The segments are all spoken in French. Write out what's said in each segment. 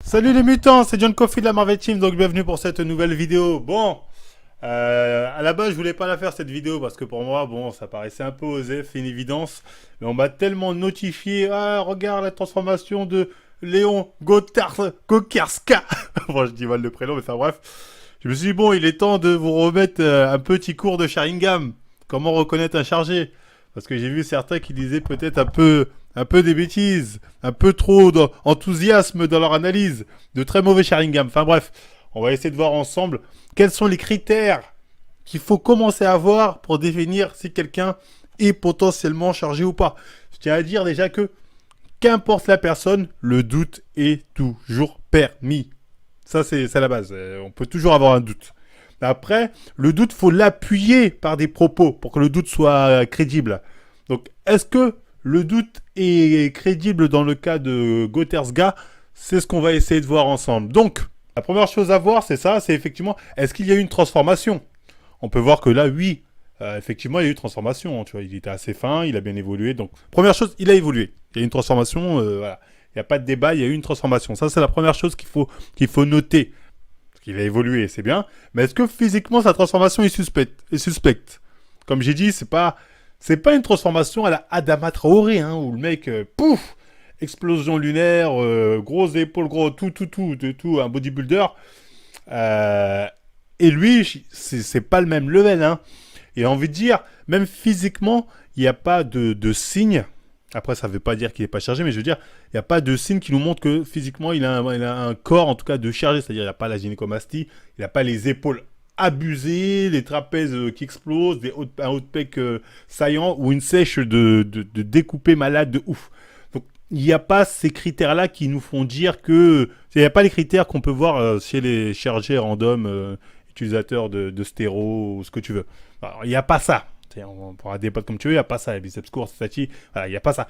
Salut les mutants, c'est John Coffey de la Marvel Team, donc bienvenue pour cette nouvelle vidéo. Bon, à la base je voulais pas la faire cette vidéo parce que pour moi, bon, ça paraissait un peu osé, c'est une évidence. Mais on m'a tellement notifié, ah regarde la transformation de Léon Gokarska. Bon, je dis mal le prénom, mais enfin bref. Je me suis dit, bon, il est temps de vous remettre un petit cours de Sharingan. Comment reconnaître un chargé? Parce que j'ai vu certains qui disaient peut-être un peu des bêtises, un peu trop d'enthousiasme dans leur analyse, de très mauvais Sharingan. Enfin bref, on va essayer de voir ensemble quels sont les critères qu'il faut commencer à voir pour définir si quelqu'un est potentiellement chargé ou pas. Je tiens à dire déjà que, qu'importe la personne, le doute est toujours permis. Ça, c'est la base. On peut toujours avoir un doute. Après, le doute, faut l'appuyer par des propos pour que le doute soit crédible. Donc, est-ce que le doute est crédible dans le cas de Gotersga? C'est ce qu'on va essayer de voir ensemble. Donc, la première chose à voir, c'est ça, c'est effectivement, est-ce qu'il y a eu une transformation? On peut voir que là, oui, effectivement, il y a eu une transformation. Tu vois, il était assez fin, il a bien évolué. Donc, première chose, il a évolué. Il y a eu une transformation, voilà. Il n'y a pas de débat, il y a eu une transformation. Ça, c'est la première chose qu'il faut noter. Parce qu'il a évolué, c'est bien. Mais est-ce que physiquement, sa transformation est suspecte? Comme j'ai dit, c'est pas une transformation à la Adama Traoré, hein, où le mec, pouf, explosion lunaire, grosses épaules, gros, tout, un bodybuilder. Euh, et lui, c'est pas le même level, hein. Et envie de dire, même physiquement, il n'y a pas de signe. Après, ça ne veut pas dire qu'il n'est pas chargé, mais je veux dire, il n'y a pas de signe qui nous montre que physiquement, il a un corps, en tout cas, de chargé. C'est-à-dire, il n'a pas la gynécomastie, il n'a pas les épaules abusées, les trapèzes qui explosent, un haut de pec saillant ou une sèche de découpé malade de ouf. Donc, il n'y a pas ces critères-là qui nous font dire que... Il n'y a pas les critères qu'on peut voir chez les chargés random utilisateurs de stéro ou ce que tu veux. Alors, il n'y a pas ça. On pourra débattre comme tu veux, il n'y a pas ça. Les biceps courts, stati, voilà, il n'y a pas ça.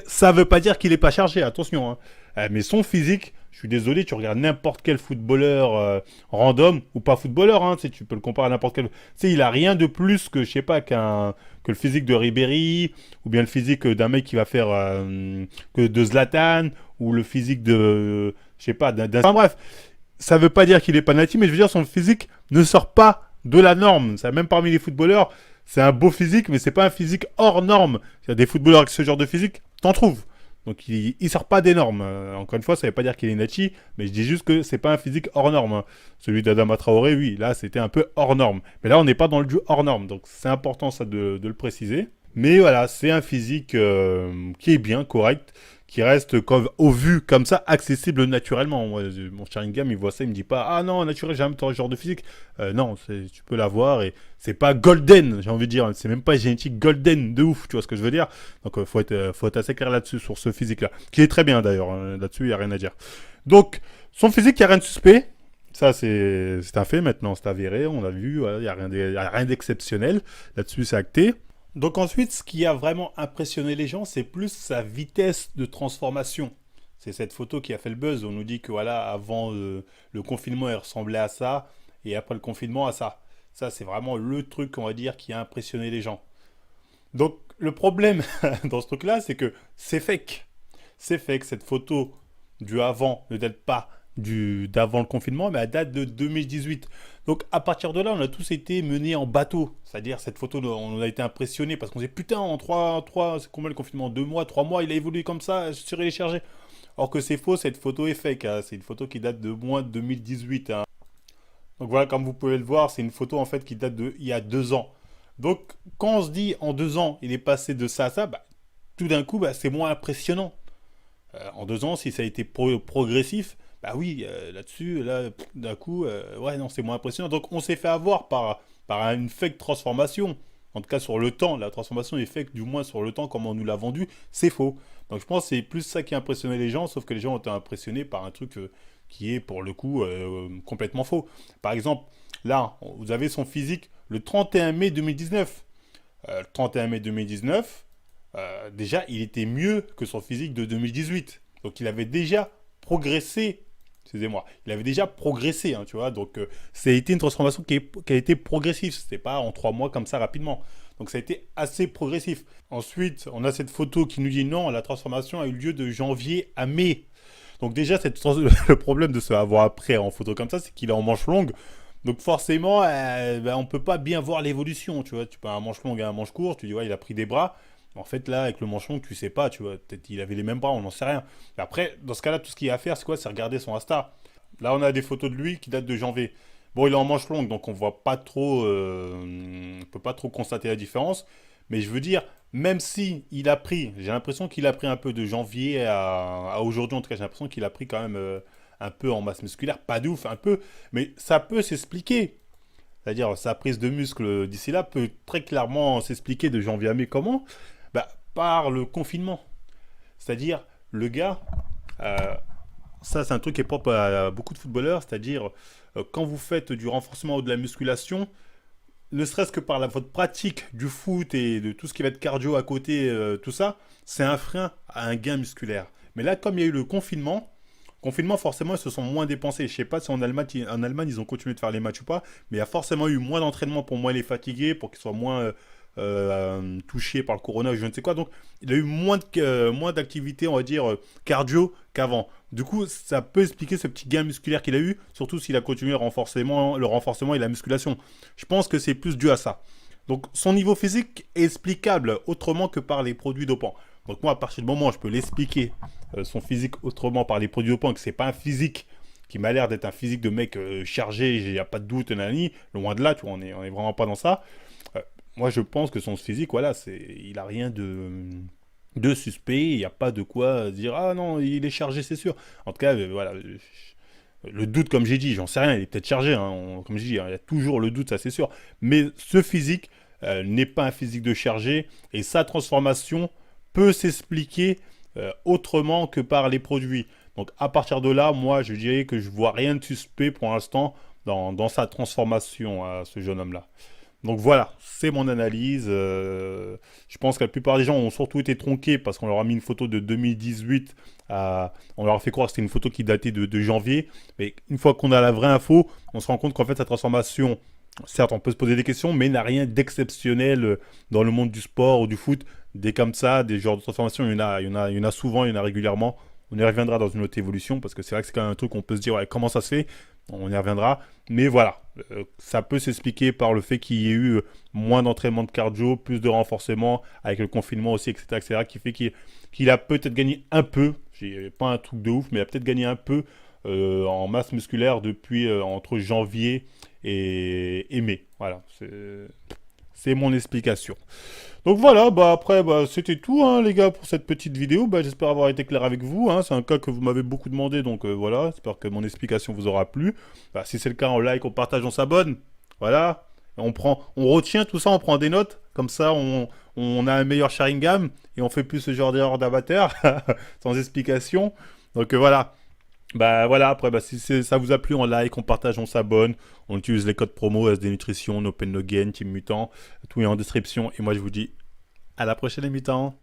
Ça ne veut pas dire qu'il n'est pas chargé, attention. Hein. Mais son physique, je suis désolé, tu regardes n'importe quel footballeur random, ou pas footballeur, hein, tu peux le comparer à n'importe quel. Tu sais, il a rien de plus que, je sais pas, que le physique de Ribéry, ou bien le physique d'un mec qui va faire que de Zlatan, ou le physique de, je sais pas, Enfin bref, ça veut pas dire qu'il est pas natif, mais je veux dire, son physique ne sort pas de la norme. Ça, même parmi les footballeurs, c'est un beau physique, mais c'est pas un physique hors norme. Il y a des footballeurs avec ce genre de physique, t'en trouves. Donc il sort pas des normes. Encore une fois, ça veut pas dire qu'il est nachi, mais je dis juste que c'est pas un physique hors norme. Hein. Celui d'Adama Traoré, oui, là c'était un peu hors norme. Mais là on n'est pas dans le jeu hors norme, donc c'est important ça de le préciser. Mais voilà, c'est un physique qui est bien, correct, qui reste au vu comme ça accessible naturellement. Moi, mon Sharingan, il voit ça, il me dit pas ah non naturel j'aime ton genre de physique. Non, tu peux l'avoir et c'est pas golden, j'ai envie de dire, c'est même pas génétique golden de ouf, tu vois ce que je veux dire. Donc faut être assez clair là-dessus sur ce physique-là, qui est très bien d'ailleurs. Hein, là-dessus il y a rien à dire. Donc son physique, il y a rien de suspect. Ça, c'est un fait maintenant, c'est avéré, on l'a vu, il n'y a rien d'exceptionnel. Là-dessus, c'est acté. Donc ensuite, ce qui a vraiment impressionné les gens, c'est plus sa vitesse de transformation. C'est cette photo qui a fait le buzz. On nous dit que voilà, avant le confinement, il ressemblait à ça, et après le confinement, à ça. Ça, c'est vraiment le truc, on va dire, qui a impressionné les gens. Donc le problème dans ce truc-là, c'est que c'est fake. C'est fake. Cette photo du avant ne date pas d'avant le confinement, mais elle date de 2018. Donc à partir de là, on a tous été menés en bateau. C'est-à-dire cette photo, on a été impressionnés parce qu'on s'est dit putain, en 3 c'est combien le confinement? 2 mois, 3 mois, il a évolué comme ça, surchargé. Or que c'est faux, cette photo est fake. Hein. C'est une photo qui date de moins de 2018. Hein. Donc voilà, comme vous pouvez le voir, c'est une photo en fait qui date de il y a 2 ans. Donc quand on se dit en 2 ans, il est passé de ça à ça, bah, tout d'un coup, bah, c'est moins impressionnant. En 2 ans, si ça a été progressif, bah oui, là-dessus, là, d'un coup, ouais, non, c'est moins impressionnant. Donc, on s'est fait avoir par une fake transformation. En tout cas, sur le temps, la transformation est fake, du moins sur le temps, comme on nous l'a vendu, c'est faux. Donc, je pense que c'est plus ça qui a impressionné les gens, sauf que les gens ont été impressionnés par un truc qui est, pour le coup, complètement faux. Par exemple, là, vous avez son physique le 31 mai 2019. Le 31 mai 2019, déjà, il était mieux que son physique de 2018. Donc, il avait déjà progressé. Excusez-moi. Il avait déjà progressé, hein, tu vois. Donc, ça a été une transformation qui a été progressive. C'était pas en 3 mois comme ça rapidement. Donc, ça a été assez progressif. Ensuite, on a cette photo qui nous dit non, la transformation a eu lieu de janvier à mai. Donc déjà, c'est le problème de se avoir après en photo comme ça, c'est qu'il est en manche longue. Donc forcément, ben, on peut pas bien voir l'évolution, tu vois. Tu peux un manche long et un manche court, tu dis ouais, il a pris des bras. En fait, là, avec le manche long, tu sais pas, tu vois. Peut-être qu'il avait les mêmes bras, on n'en sait rien. Mais après, dans ce cas-là, tout ce qu'il y a à faire, c'est quoi? C'est regarder son Insta. Là, on a des photos de lui qui datent de janvier. Bon, il est en manche longue, donc on voit pas trop, on peut pas trop constater la différence. Mais je veux dire, même si il a pris, j'ai l'impression qu'il a pris un peu de janvier à aujourd'hui, en tout cas, j'ai l'impression qu'il a pris quand même un peu en masse musculaire, pas de ouf, un peu, mais ça peut s'expliquer. C'est-à-dire, sa prise de muscle d'ici là peut très clairement s'expliquer de janvier à mai. Comment? Bah, par le confinement. C'est-à-dire, le gars, euh, ça c'est un truc qui est propre à beaucoup de footballeurs, c'est-à-dire, quand vous faites du renforcement ou de la musculation, ne serait-ce que par votre pratique du foot et de tout ce qui va être cardio à côté, tout ça, c'est un frein à un gain musculaire. Mais là, comme il y a eu le confinement, forcément, ils se sont moins dépensés. Je sais pas si en Allemagne, ils ont continué de faire les matchs ou pas, mais il y a forcément eu moins d'entraînement pour moins les fatiguer, pour qu'ils soient moins touchés par le corona ou je ne sais quoi. Donc, il a eu moins d'activité, on va dire, cardio qu'avant. Du coup, ça peut expliquer ce petit gain musculaire qu'il a eu, surtout s'il a continué le renforcement et la musculation. Je pense que c'est plus dû à ça. Donc, son niveau physique est explicable autrement que par les produits dopants. Donc, moi, à partir du moment où je peux l'expliquer, son physique autrement par les produits dopants, que c'est pas un physique qui m'a l'air d'être un physique de mec chargé, il n'y a pas de doute, nanani, loin de là, tu vois, on est vraiment pas dans ça. Euh, Moi, je pense que son physique, voilà, il a rien de suspect, il n'y a pas de quoi dire, ah non, il est chargé, c'est sûr. En tout cas, voilà, le doute, comme j'ai dit, j'en sais rien, il est peut-être chargé, hein, comme j'ai dit, hein, il y a toujours le doute, ça c'est sûr. Mais ce physique n'est pas un physique de chargé, et sa transformation peut s'expliquer autrement que par les produits. Donc à partir de là, moi, je dirais que je vois rien de suspect pour l'instant dans sa transformation à ce jeune homme-là. Donc voilà, c'est mon analyse. Je pense que la plupart des gens ont surtout été tronqués parce qu'on leur a mis une photo de 2018. On leur a fait croire que c'était une photo qui datait de janvier. Mais une fois qu'on a la vraie info, on se rend compte qu'en fait, sa transformation, certes, on peut se poser des questions, mais n'a rien d'exceptionnel dans le monde du sport ou du foot. Des comme ça, des genres de transformations, il y en a souvent, il y en a régulièrement. On y reviendra dans une autre évolution parce que c'est vrai que c'est quand même un truc qu'on peut se dire ouais, comment ça se fait. On y reviendra. Mais voilà, ça peut s'expliquer par le fait qu'il y ait eu moins d'entraînement de cardio, plus de renforcement, avec le confinement aussi, etc., etc., qui fait qu'il a peut-être gagné un peu, j'ai pas un truc de ouf, mais il a peut-être gagné un peu en masse musculaire depuis entre janvier et mai. Voilà, c'est mon explication. Donc voilà, bah après, bah, c'était tout, hein, les gars, pour cette petite vidéo. Bah, j'espère avoir été clair avec vous, hein. C'est un cas que vous m'avez beaucoup demandé, donc voilà. J'espère que mon explication vous aura plu. Bah, si c'est le cas, on like, on partage, on s'abonne. Voilà. On retient tout ça, on prend des notes. Comme ça, on a un meilleur Sharingan et on fait plus ce genre d'erreur d'avatar sans explication. Donc voilà. Bah voilà, après, bah, si ça vous a plu, on like, on partage, on s'abonne. On utilise les codes promo SD Nutrition, No Pain No Gain, Team Mutant. Tout est en description. Et moi, je vous dis à la prochaine, les mutants.